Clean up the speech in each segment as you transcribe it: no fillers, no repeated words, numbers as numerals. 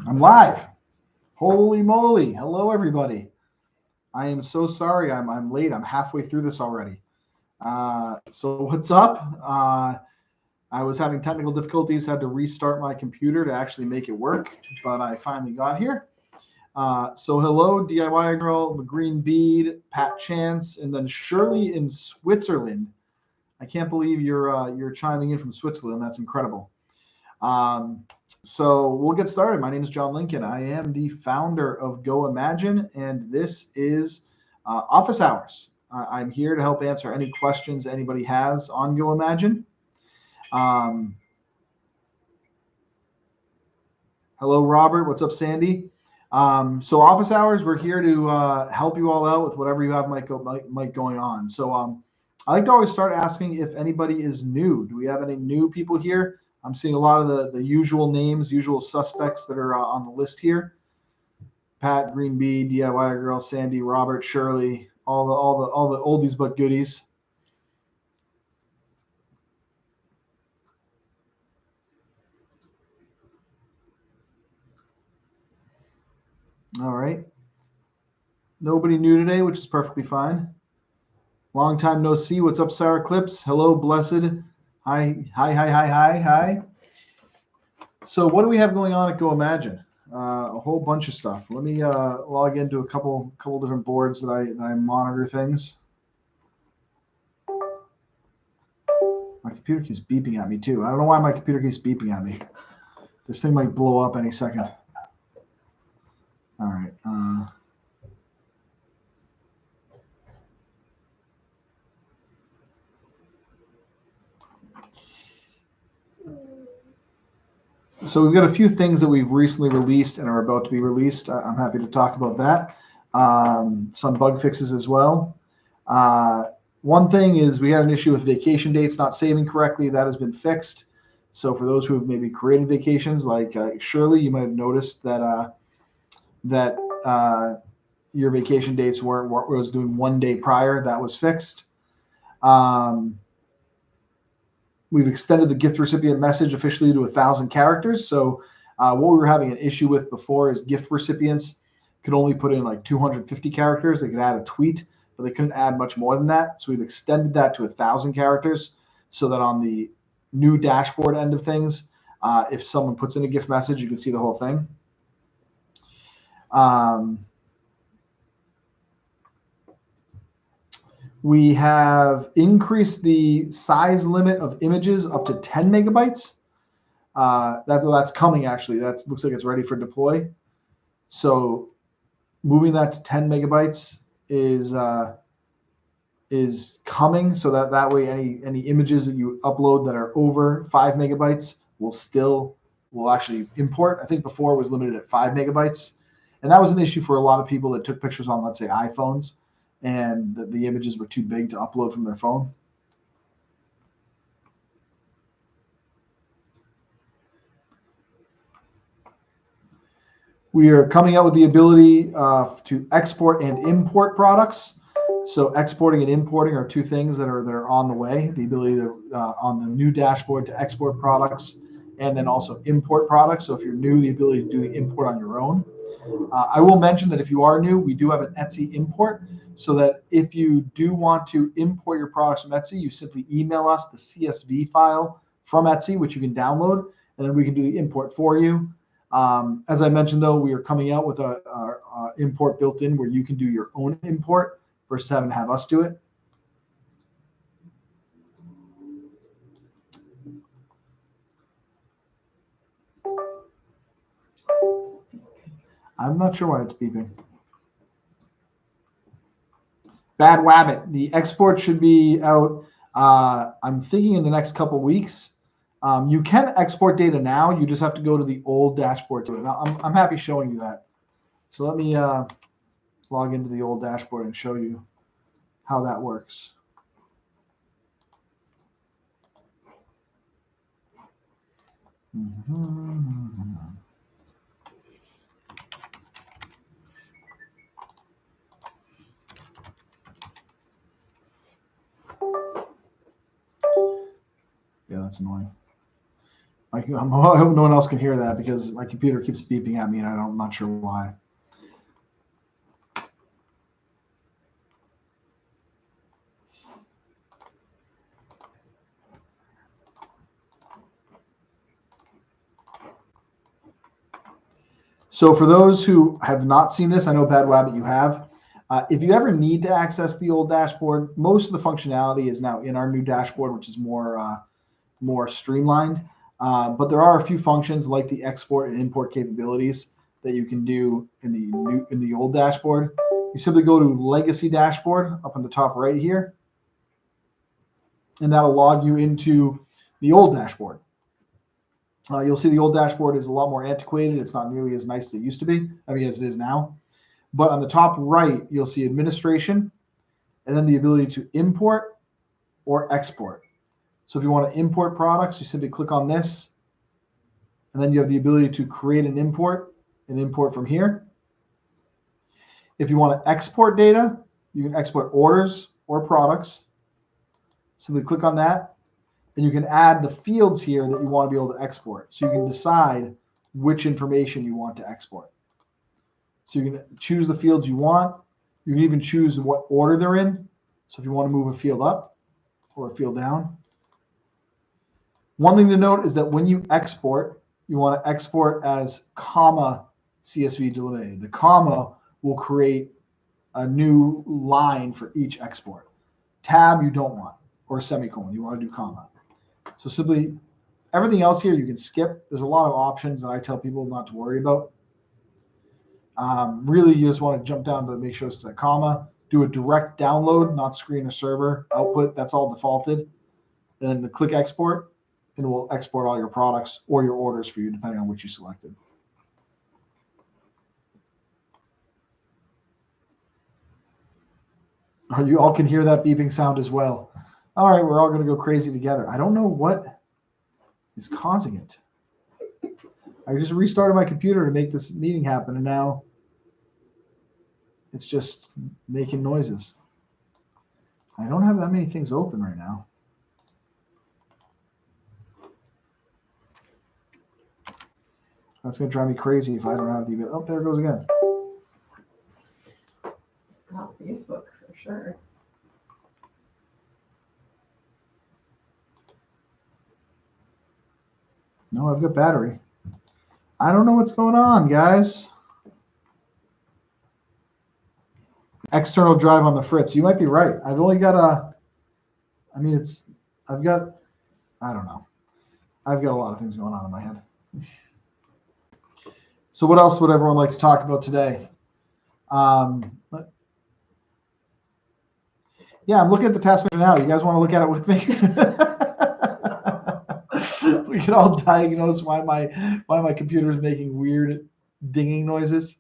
I'm live. Holy moly. Hello, everybody. I am so sorry I'm late. I'm halfway through this already. So, what's up? I was having technical difficulties, had to restart my computer to actually make it work, but I finally got here. So, hello, DIY Girl, the Green Bead, Pat Chance, and then Shirley in Switzerland. I can't believe you're chiming in from Switzerland. That's incredible. Um, so we'll get started. My name is John Lincoln. I am the founder of Go Imagine, and this is Office Hours. I'm here to help answer any questions anybody has on Go Imagine. Um, Hello, Robert. What's up, Sandy? So Office Hours, we're here to help you all out with whatever you have might going on. So I like to always start asking if anybody is new. Do we have any new people here? I'm seeing a lot of the usual names, usual suspects that are on the list here. Pat, Green Bee, DIY Girl, Sandy, Robert, Shirley, all the oldies but goodies. All right. Nobody new today, which is perfectly fine. Long time no see. What's up, Sarah Clips? Hello, blessed. Hi, hi, hi, hi, hi, hi. So, what do we have going on at Go Imagine? A whole bunch of stuff. Let me log into a couple different boards that I monitor things. My computer keeps beeping at me too. I don't know why my computer keeps beeping at me. This thing might blow up any second. All right. So we've got a few things that we've recently released and are about to be released. I'm happy to talk about that. Some bug fixes as well. One thing is we had an issue with vacation dates not saving correctly. That has been fixed. So for those who have maybe created vacations, like Shirley, you might have noticed that your vacation dates weren't what was doing 1 day prior. That was fixed. We've extended the gift recipient message officially to 1,000 characters. So what we were having an issue with before is gift recipients could only put in like 250 characters. They could add a tweet, but they couldn't add much more than that. So we've extended that to 1,000 characters so that on the new dashboard end of things, if someone puts in a gift message, you can see the whole thing. We have increased the size limit of images up to 10 megabytes. That's coming actually. That looks like it's ready for deploy. So moving that to 10 megabytes is coming. So that way any images that you upload that are over 5 megabytes will actually import. I think before it was limited at 5 megabytes, and that was an issue for a lot of people that took pictures on, let's say, iPhones, and the images were too big to upload from their phone. We are coming out with the ability to export and import products. So exporting and importing are two things that are on the way. The ability to on the new dashboard to export products and then also import products. So if you're new, the ability to do the import on your own. I will mention that if you are new, we do have an Etsy import, so that if you do want to import your products from Etsy, you simply email us the CSV file from Etsy, which you can download, and then we can do the import for you. As I mentioned, though, we are coming out with a import built in where you can do your own import versus having to have us do it. I'm not sure why it's beeping. Bad Wabbit. The export should be out, I'm thinking in the next couple weeks. You can export data now. You just have to go to the old dashboard to it. Now, I'm happy showing you that. So let me log into the old dashboard and show you how that works. Yeah, that's annoying. I hope no one else can hear that because my computer keeps beeping at me and I'm not sure why. So for those who have not seen this, I know Bad Wabbit you have. If you ever need to access the old dashboard, most of the functionality is now in our new dashboard, which is more streamlined. But there are a few functions like the export and import capabilities that you can do in the old dashboard. You simply go to Legacy Dashboard up on the top right here, and that'll log you into the old dashboard. You'll see the old dashboard is a lot more antiquated. It's not nearly as nice as it used to be, as it is now. But on the top right, you'll see administration, and then the ability to import or export. So if you want to import products, you simply click on this, and then you have the ability to create an import and import from here. If you want to export data, you can export orders or products. Simply click on that, and you can add the fields here that you want to be able to export. So you can decide which information you want to export. So you can choose the fields you want. You can even choose what order they're in. So if you want to move a field up or a field down. One thing to note is that when you export, you want to export as comma CSV delimited. The comma will create a new line for each export. Tab you don't want, or a semicolon. You want to do comma. So simply everything else here you can skip. There's a lot of options that I tell people not to worry about. Really, you just want to jump down to make sure it's a comma. Do a direct download, not screen or server output. That's all defaulted. And then click export, and it will export all your products or your orders for you, depending on which you selected. You all can hear that beeping sound as well. All right, we're all going to go crazy together. I don't know what is causing it. I just restarted my computer to make this meeting happen, and now it's just making noises. I don't have that many things open right now. That's going to drive me crazy if I don't have the... Oh, there it goes again. It's not Facebook for sure. No, I've got battery. I don't know what's going on, guys. External drive on the fritz. You might be right. I've only got I don't know. I've got a lot of things going on in my head. So what else would everyone like to talk about today? Yeah, I'm looking at the task manager now. You guys want to look at it with me? We can all diagnose why my computer is making weird dinging noises.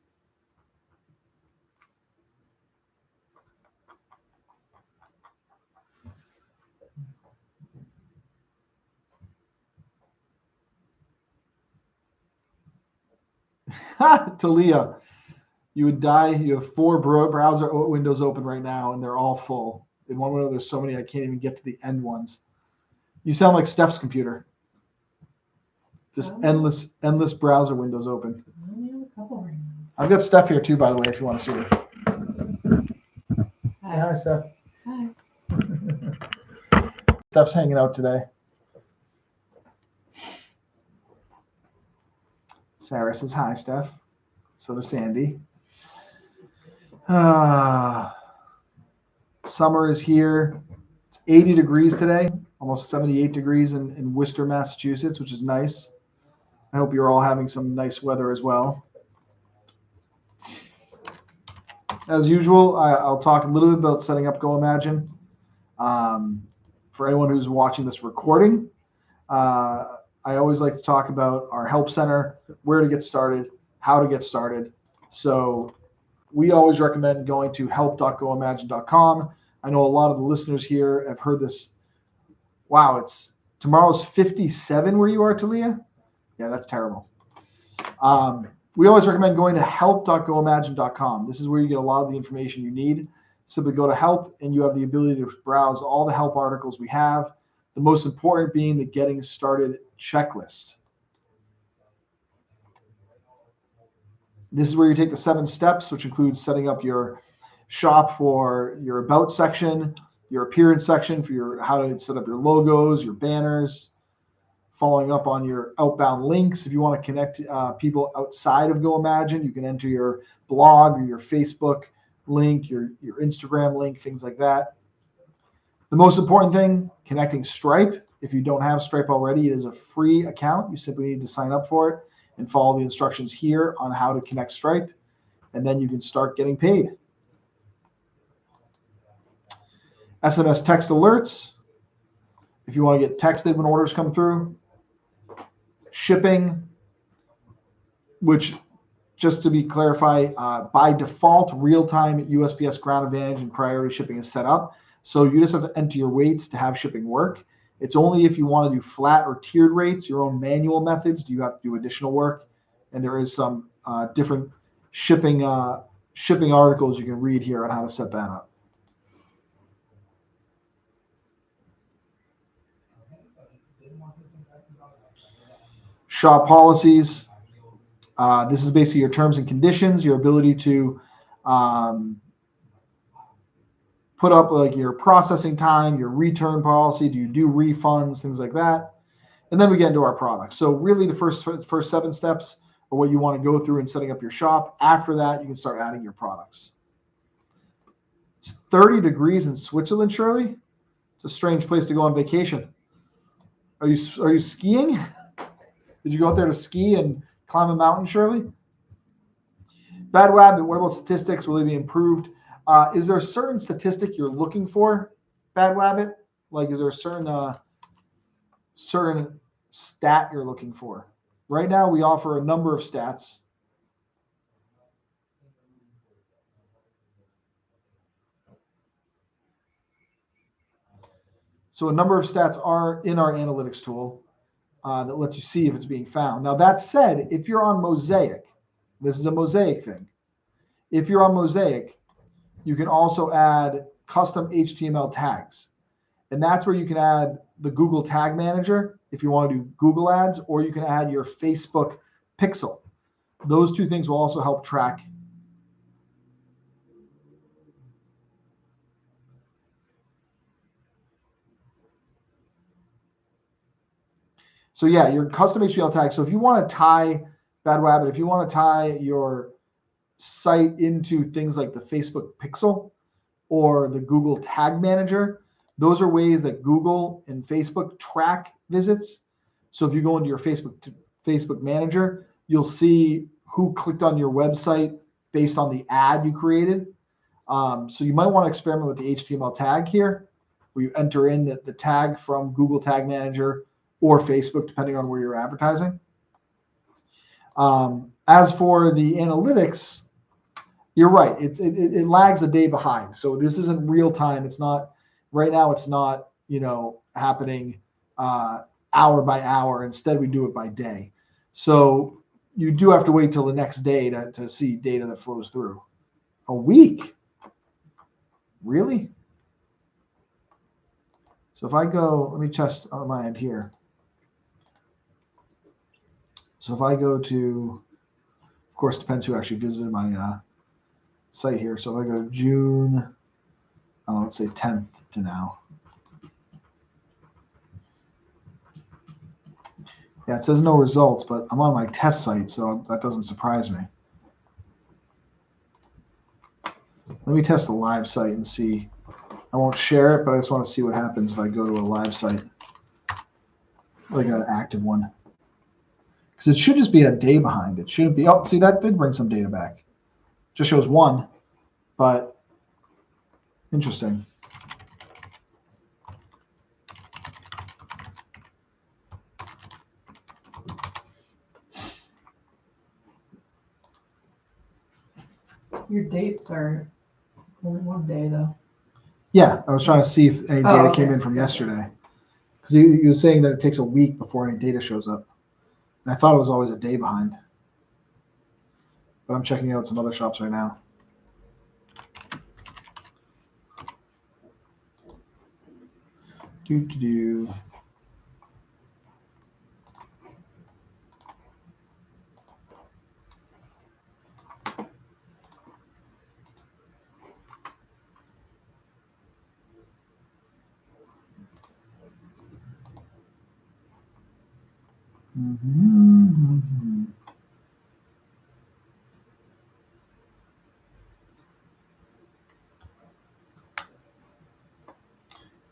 Talia, you would die. You have 4 browser windows open right now, and they're all full. In one window, there's so many I can't even get to the end ones. You sound like Steph's computer. Just endless browser windows open. I only have a couple right now. I've got Steph here too, by the way, if you want to see her. Hi. Say hi, Steph. Hi. Steph's hanging out today. Sarah says hi, Steph. So does Sandy. Summer is here. It's 80 degrees today, almost 78 degrees in Worcester, Massachusetts, which is nice. I hope you're all having some nice weather as well. As usual, I'll talk a little bit about setting up GoImagine. For anyone who's watching this recording, I always like to talk about our help center, where to get started, how to get started. So we always recommend going to help.goimagine.com. I know a lot of the listeners here have heard this. Wow, it's tomorrow's 57 where you are, Talia? Yeah, that's terrible. We always recommend going to help.goimagine.com. This is where you get a lot of the information you need. Simply go to help, and you have the ability to browse all the help articles we have. The most important being the Getting Started checklist. This is where you take the 7 steps, which includes setting up your shop for your about section, your appearance section for your how to set up your logos, your banners, following up on your outbound links. If you want to connect people outside of GoImagine, you can enter your blog or your Facebook link, your Instagram link, things like that. The most important thing, connecting Stripe. If you don't have Stripe already, it is a free account. You simply need to sign up for it and follow the instructions here on how to connect Stripe, and then you can start getting paid. SMS text alerts. If you want to get texted when orders come through. Shipping, which, just to be clarified, by default, real-time USPS Ground Advantage and priority shipping is set up. So you just have to enter your weights to have shipping work. It's only if you want to do flat or tiered rates, your own manual methods, do you have to do additional work. And there is some different shipping articles you can read here on how to set that up. Shop policies. This is basically your terms and conditions, your ability to put up like your processing time, your return policy. Do you do refunds, things like that? And then we get into our products. So really the first 7 steps are what you want to go through in setting up your shop. After that, you can start adding your products. It's 30 degrees in Switzerland, Shirley. It's a strange place to go on vacation. Are you skiing? Did you go out there to ski and climb a mountain, Shirley? Bad Web, what about statistics? Will they be improved? Is there a certain statistic you're looking for, Bad Wabbit? Like, is there a certain stat you're looking for? Right now, we offer a number of stats. So a number of stats are in our analytics tool that lets you see if it's being found. Now, that said, if you're on Mosaic, this is a Mosaic thing. If you're on Mosaic, you can also add custom HTML tags. And that's where you can add the Google Tag Manager if you want to do Google ads, or you can add your Facebook pixel. Those 2 things will also help track. So yeah, your custom HTML tag. So if you want to tie, Bad Wabbit, if you want to tie your site into things like the Facebook pixel or the Google Tag Manager, those are ways that Google and Facebook track visits. So if you go into your Facebook Manager, you'll see who clicked on your website based on the ad you created. So you might want to experiment with the HTML tag here, where you enter in the tag from Google Tag Manager or Facebook, depending on where you're advertising. As for the analytics, you're right. It lags a day behind. So this isn't real time. It's not right now. It's not happening hour by hour. Instead, we do it by day. So you do have to wait till the next day to see data that flows through. A week? Really? So if I go, let me test on my end here. So if I go to, of course, depends who actually visited my site here. So if I go to June, let's say 10th to now. Yeah, it says no results, but I'm on my test site, so that doesn't surprise me. Let me test a live site and see. I won't share it, but I just want to see what happens if I go to a live site, like an active one. Because it should just be a day behind. It shouldn't be. Oh, see, that did bring some data back. Just shows 1, but interesting. Your dates are only 1 day, though. Yeah, I was trying to see if any data came in from Okay. yesterday. Because he was saying that it takes a week before any data shows up. And I thought it was always a day behind. But I'm checking out some other shops right now. Do.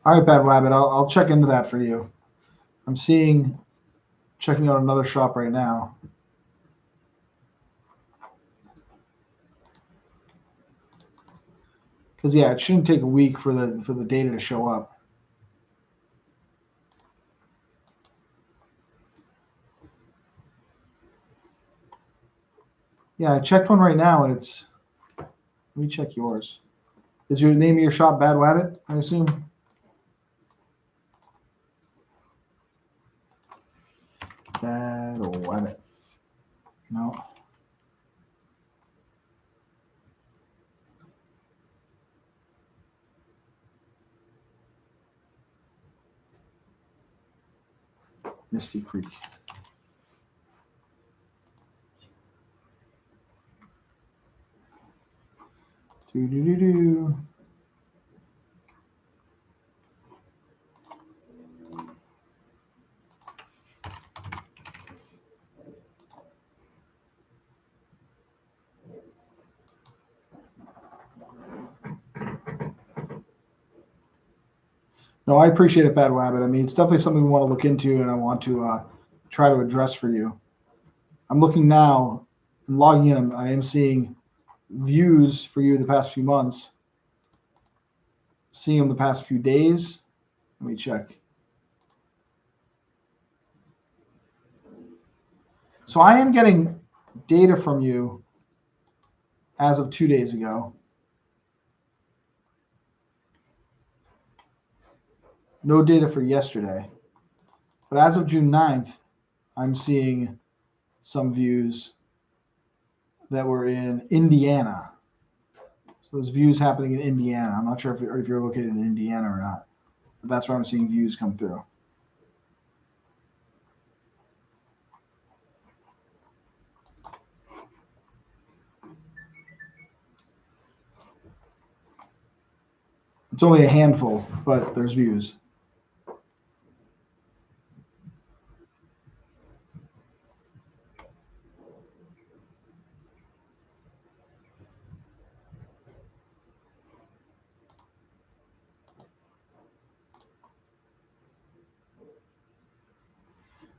All right, Bad Rabbit, I'll check into that for you. I'm checking out another shop right now. Because yeah, it shouldn't take a week for the data to show up. Yeah, I checked one right now, and it's. Let me check yours. Is your name of your shop Bad Rabbit, I assume? Bad Rabbit. No. Misty Creek. Do. No, I appreciate it, Bad Rabbit. I mean, it's definitely something we want to look into, and I want to try to address for you. I'm looking now and logging in. I am seeing views for you the past few months. Seeing them the past few days. Let me check. So I am getting data from you as of 2 days ago. No data for yesterday. But as of June 9th, I'm seeing some views that were in Indiana. So those views happening in Indiana. I'm not sure if you're located in Indiana or not, but that's where I'm seeing views come through. It's only a handful, but there's views.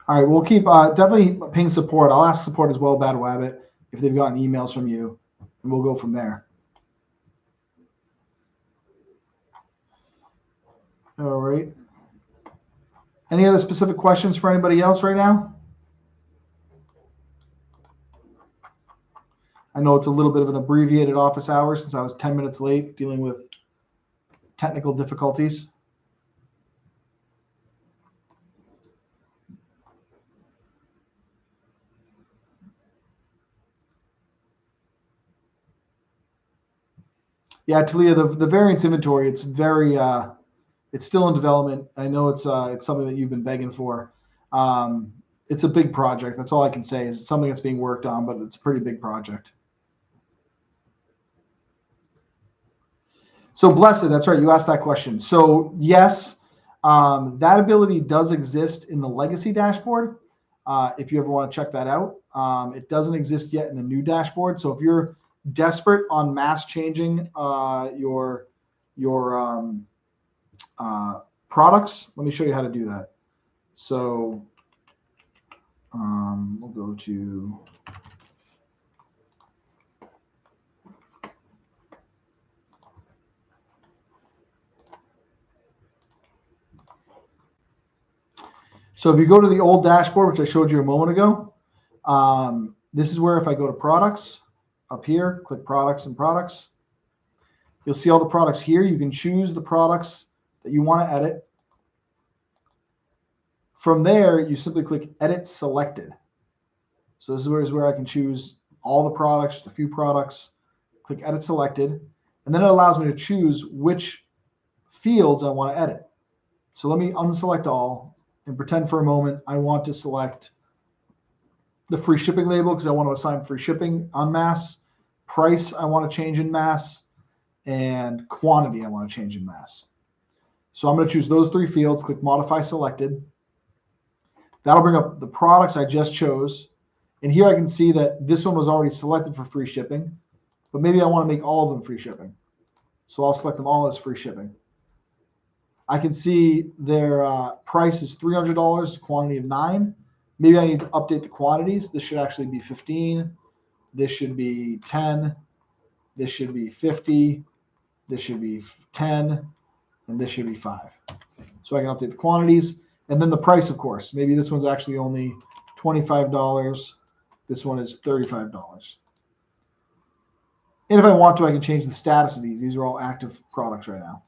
All right, we'll keep definitely ping support. I'll ask support as well, Bad Rabbit, if they've gotten emails from you, and we'll go from there. All right. Any other specific questions for anybody else right now? I know it's a little bit of an abbreviated office hour since I was 10 minutes late dealing with technical difficulties. Yeah, Talia, the variance inventory, it's very, it's still in development. I know it's something that you've been begging for. It's a big project. That's all I can say is it's something that's being worked on, but it's a pretty big project. So Blessed, that's right. You asked that question. So yes, that ability does exist in the legacy dashboard. If you ever want to check that out, it doesn't exist yet in the new dashboard. So if you're desperate on mass changing your products, let me show you how to do that. So we'll go to So if you go to the old dashboard, which I showed you a moment ago, this is where if I go to products, up here, click products and products, you'll see all the products here. You can choose the products that you want to edit. From there, you simply click edit selected. So this is where I can choose all the products, a few products, click edit selected, and then it allows me to choose which fields I want to edit. So let me unselect all and pretend for a moment I want to select the free shipping label because I want to assign free shipping en masse, price I want to change en masse, and quantity I want to change en masse. So I'm going to choose those three fields, click modify selected. That'll bring up the products I just chose. And here I can see that this one was already selected for free shipping, but maybe I want to make all of them free shipping. So I'll select them all as free shipping. I can see their price is $300, quantity of 9. Maybe I need to update the quantities. This should actually be 15. This should be 10. This should be 50. This should be 10. And this should be 5. So I can update the quantities. And then the price, of course. Maybe this one's actually only $25. This one is $35. And if I want to, I can change the status of these. These are all active products right now.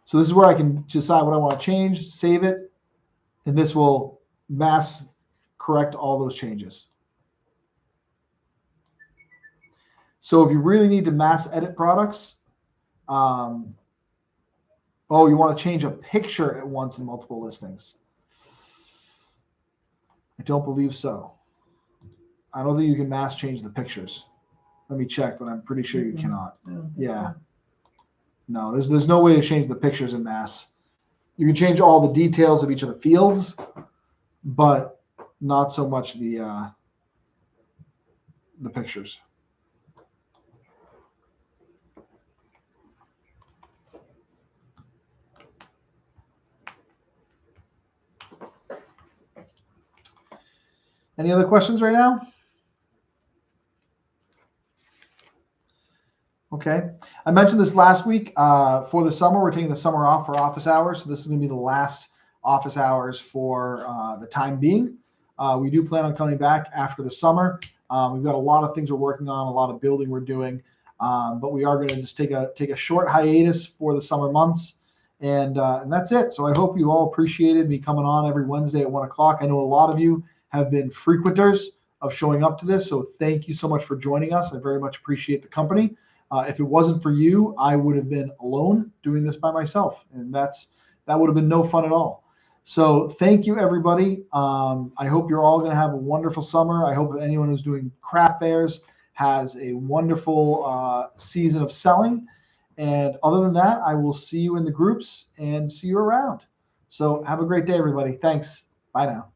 So this is where I can decide what I want to change, save it, and this will mass correct all those changes. So if you really need to mass edit products, oh, you want to change a picture at once in multiple listings. I don't believe so. I don't think you can mass change the pictures. Let me check, but I'm pretty sure you cannot. Yeah. No, there's no way to change the pictures in mass. You can change all the details of each of the fields, but not so much the pictures. Any other questions right now? Okay. I mentioned this last week. For the summer, we're taking the summer off for office hours. So this is going to be the last office hours for the time being. We do plan on coming back after the summer. We've got a lot of things we're working on, a lot of building we're doing, but we are going to just take a short hiatus for the summer months, and that's it. So I hope you all appreciated me coming on every Wednesday at 1 o'clock. I know a lot of you have been frequenters of showing up to this, so thank you so much for joining us. I very much appreciate the company. If it wasn't for you, I would have been alone doing this by myself, and that would have been no fun at all. So thank you, everybody. I hope you're all going to have a wonderful summer. I hope that anyone who's doing craft fairs has a wonderful season of selling. And other than that, I will see you in the groups and see you around. So have a great day, everybody. Thanks. Bye now.